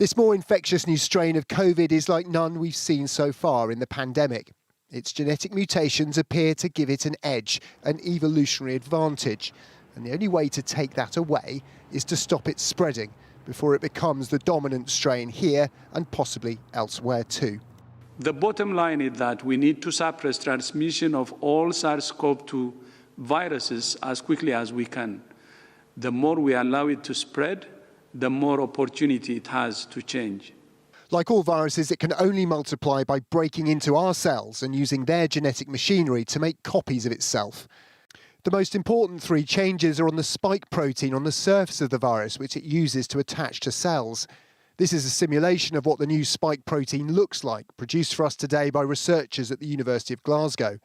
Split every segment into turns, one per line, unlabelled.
This more infectious new strain of COVID is like none we've seen so far in the pandemic. Its genetic mutations appear to give it an edge, an evolutionary advantage. And the only way to take that away is to stop it spreading before it becomes the dominant strain here and possibly elsewhere too.
The bottom line is that we need to suppress transmission of all SARS-CoV-2 viruses as quickly as we can. The more we allow it to spread, the more opportunity it has to change.
Like all viruses, it can only multiply by breaking into our cells and using their genetic machinery to make copies of itself. The most important three changes are on the spike protein on the surface of the virus, which it uses to attach to cells. This is a simulation of what the new spike protein looks like, produced for us today by researchers at the University of Glasgow.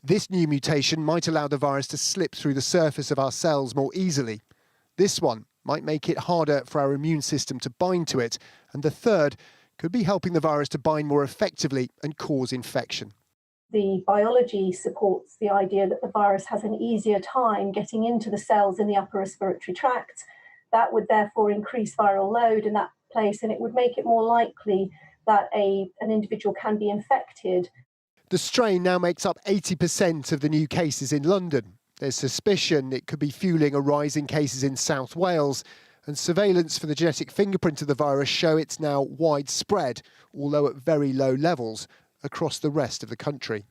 This new mutation might allow the virus to slip through the surface of our cells more easily. This one might make it harder for our immune system to bind to it. And the third could be helping the virus to bind more effectively and cause infection.
The biology supports the idea that the virus has an easier time getting into the cells in the upper respiratory tract. That would therefore increase viral load in that place, and it would make it more likely that an individual can be infected.
The strain now makes up 80% of the new cases in London. There's suspicion it could be fueling a rise in cases in South Wales, and surveillance for the genetic fingerprint of the virus show it's now widespread, although at very low levels, across the rest of the country.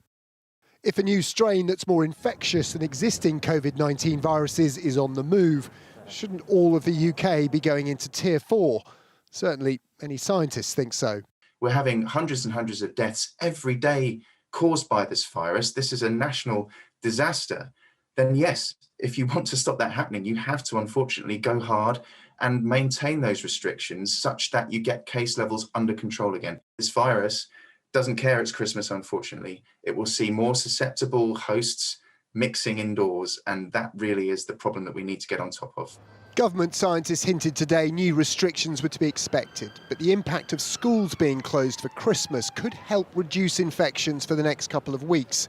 If a new strain that's more infectious than existing COVID-19 viruses is on the move, shouldn't all of the UK be going into Tier 4? Certainly, many scientists think so.
We're having hundreds and hundreds of deaths every day caused by this virus. This is a national disaster. Then yes, if you want to stop that happening, you have to unfortunately go hard and maintain those restrictions such that you get case levels under control again. This virus doesn't care it's Christmas, unfortunately. It will see more susceptible hosts mixing indoors, and that really is the problem that we need to get on top of.
Government scientists hinted today new restrictions were to be expected, but the impact of schools being closed for Christmas could help reduce infections for the next couple of weeks.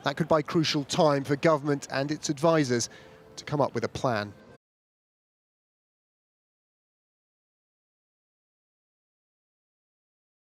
That could buy crucial time for government and its advisors to come up with a plan.